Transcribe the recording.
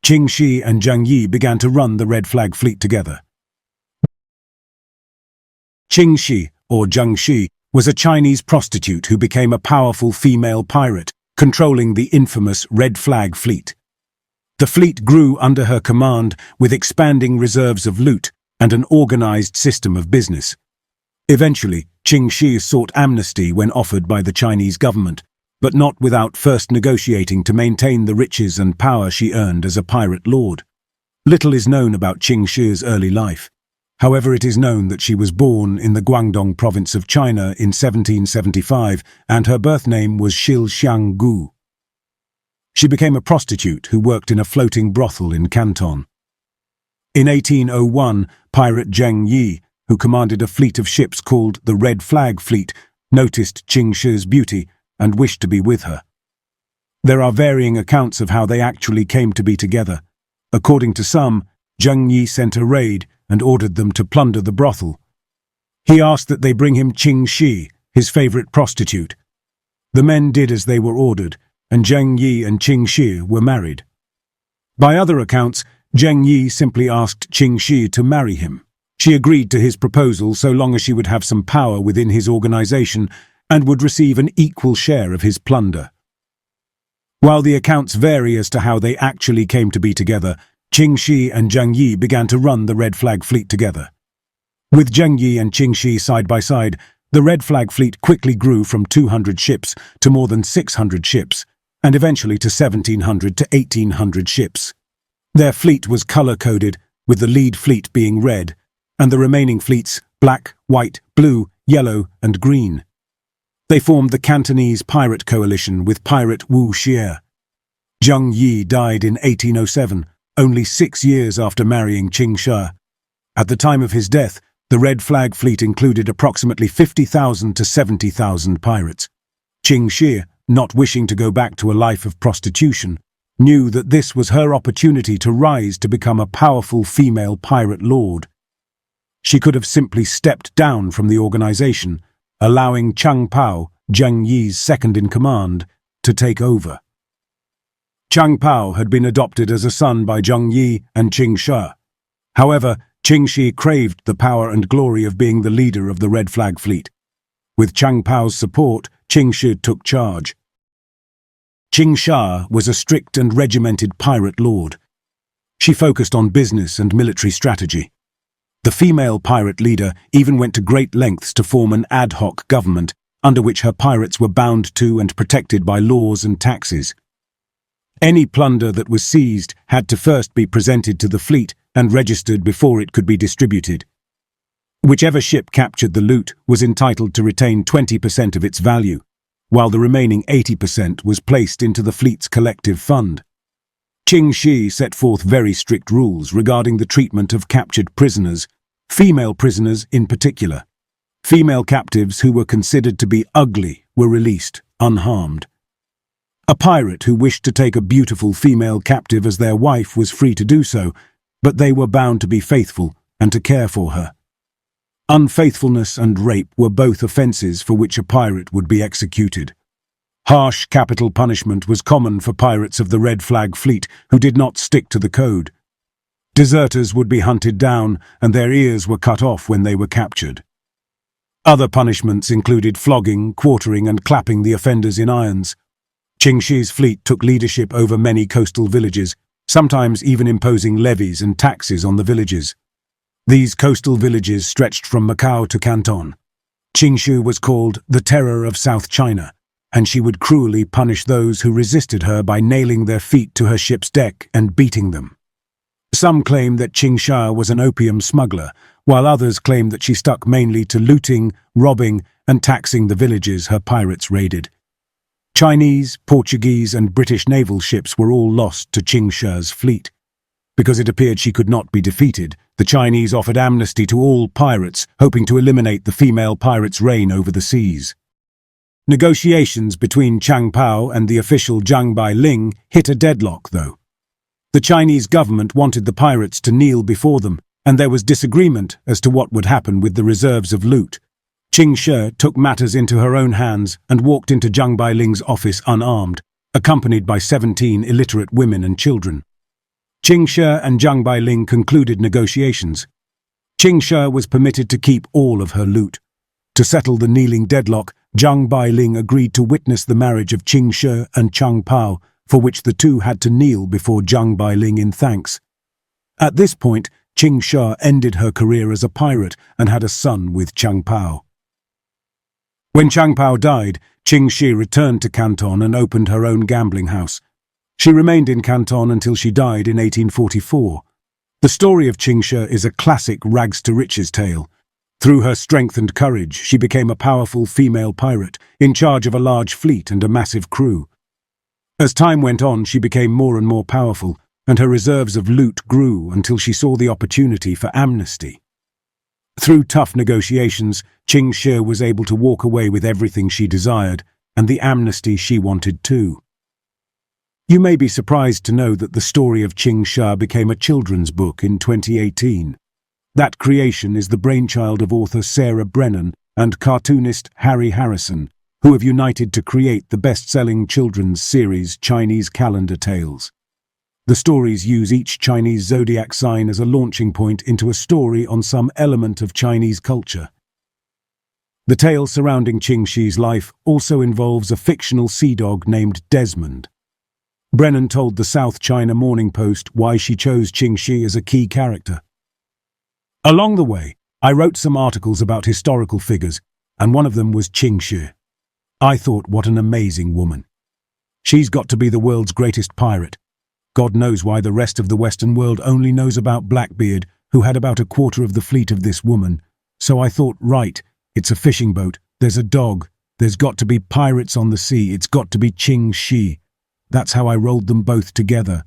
Ching Shi and Zhang Yi began to run the Red Flag Fleet together. Ching Shi, or Zhang Shi, was a Chinese prostitute who became a powerful female pirate, controlling the infamous Red Flag Fleet. The fleet grew under her command with expanding reserves of loot and an organized system of business. Eventually, Ching Shi sought amnesty when offered by the Chinese government, but not without first negotiating to maintain the riches and power she earned as a pirate lord. Little is known about Ching Shi's early life. However, it is known that she was born in the Guangdong province of China in 1775, and her birth name was Gu. She became a prostitute who worked in a floating brothel in Canton. In 1801, pirate Zhang Yi, who commanded a fleet of ships called the Red Flag Fleet, noticed Ching Shi's beauty and wished to be with her. There are varying accounts of how they actually came to be together. According to some, Zhang Yi sent a raid and ordered them to plunder the brothel. He asked that they bring him Ching Shi, his favorite prostitute. The men did as they were ordered, and Zhang Yi and Ching Shi were married. By other accounts, Zhang Yi simply asked Ching Shi to marry him. She agreed to his proposal so long as she would have some power within his organization and would receive an equal share of his plunder. While the accounts vary as to how they actually came to be together, Ching Shi and Zhang Yi began to run the Red Flag Fleet together. With Zhang Yi and Ching Shi side by side, the Red Flag Fleet quickly grew from 200 ships to more than 600 ships, and eventually to 1,700 to 1,800 ships. Their fleet was color-coded, with the lead fleet being red, and the remaining fleets black, white, blue, yellow, and green. They formed the Cantonese Pirate Coalition with pirate Wu Xie. Zhang Yi died in 1807, only 6 years after marrying Ching Shi. At the time of his death, the Red Flag Fleet included approximately 50,000 to 70,000 pirates. Ching Shi, not wishing to go back to a life of prostitution, knew that this was her opportunity to rise to become a powerful female pirate lord. She could have simply stepped down from the organization, allowing Chang Pao, Zhang Yi's second-in-command, to take over. Chang Pao had been adopted as a son by Zhang Yi and Ching Shi. However, Ching Shi craved the power and glory of being the leader of the Red Flag Fleet. With Chang Pao's support, Ching Shi took charge. Ching Shi was a strict and regimented pirate lord. She focused on business and military strategy. The female pirate leader even went to great lengths to form an ad hoc government under which her pirates were bound to and protected by laws and taxes. Any plunder that was seized had to first be presented to the fleet and registered before it could be distributed. Whichever ship captured the loot was entitled to retain 20% of its value, while the remaining 80% was placed into the fleet's collective fund. Ching Shi set forth very strict rules regarding the treatment of captured prisoners, female prisoners in particular. Female captives who were considered to be ugly were released, unharmed. A pirate who wished to take a beautiful female captive as their wife was free to do so, but they were bound to be faithful and to care for her. Unfaithfulness and rape were both offences for which a pirate would be executed. Harsh capital punishment was common for pirates of the Red Flag Fleet who did not stick to the code. Deserters would be hunted down and their ears were cut off when they were captured. Other punishments included flogging, quartering, and clapping the offenders in irons. Ching Shi's fleet took leadership over many coastal villages, sometimes even imposing levies and taxes on the villages. These coastal villages stretched from Macau to Canton. Ching Shi was called the Terror of South China, and she would cruelly punish those who resisted her by nailing their feet to her ship's deck and beating them. Some claim that Ching Shi was an opium smuggler, while others claim that she stuck mainly to looting, robbing, and taxing the villages her pirates raided. Chinese, Portuguese, and British naval ships were all lost to Ching Shi's fleet. Because it appeared she could not be defeated, the Chinese offered amnesty to all pirates, hoping to eliminate the female pirates' reign over the seas. Negotiations between Chang Pao and the official Zhang Bailing hit a deadlock, though. The Chinese government wanted the pirates to kneel before them, and there was disagreement as to what would happen with the reserves of loot. Ching Shi took matters into her own hands and walked into Zhang Bailing's office unarmed, accompanied by 17 illiterate women and children. Ching Shi and Zhang Bailing concluded negotiations. Ching Shi was permitted to keep all of her loot. To settle the kneeling deadlock, Zhang Bailing agreed to witness the marriage of Ching Shi and Chang Pao, for which the two had to kneel before Zhang Bailing in thanks. At this point, Ching Shi ended her career as a pirate and had a son with Chang Pao. When Chang Pao died, Ching Shi returned to Canton and opened her own gambling house. She remained in Canton until she died in 1844. The story of Ching Shi is a classic rags-to-riches tale. Through her strength and courage, she became a powerful female pirate, in charge of a large fleet and a massive crew. As time went on, she became more and more powerful, and her reserves of loot grew until she saw the opportunity for amnesty. Through tough negotiations, Ching Shi was able to walk away with everything she desired, and the amnesty she wanted too. You may be surprised to know that the story of Ching Shi became a children's book in 2018. That creation is the brainchild of author Sarah Brennan and cartoonist Harry Harrison, who have united to create the best-selling children's series Chinese Calendar Tales. The stories use each Chinese zodiac sign as a launching point into a story on some element of Chinese culture. The tale surrounding Ching Shi's life also involves a fictional sea dog named Desmond. Brennan told the South China Morning Post why she chose Ching Shi as a key character. Along the way, I wrote some articles about historical figures, and one of them was Ching Shi. I thought, what an amazing woman. She's got to be the world's greatest pirate. God knows why the rest of the Western world only knows about Blackbeard, who had about a quarter of the fleet of this woman. So I thought, right, it's a fishing boat, there's a dog, there's got to be pirates on the sea, it's got to be Ching Shi. That's how I rolled them both together.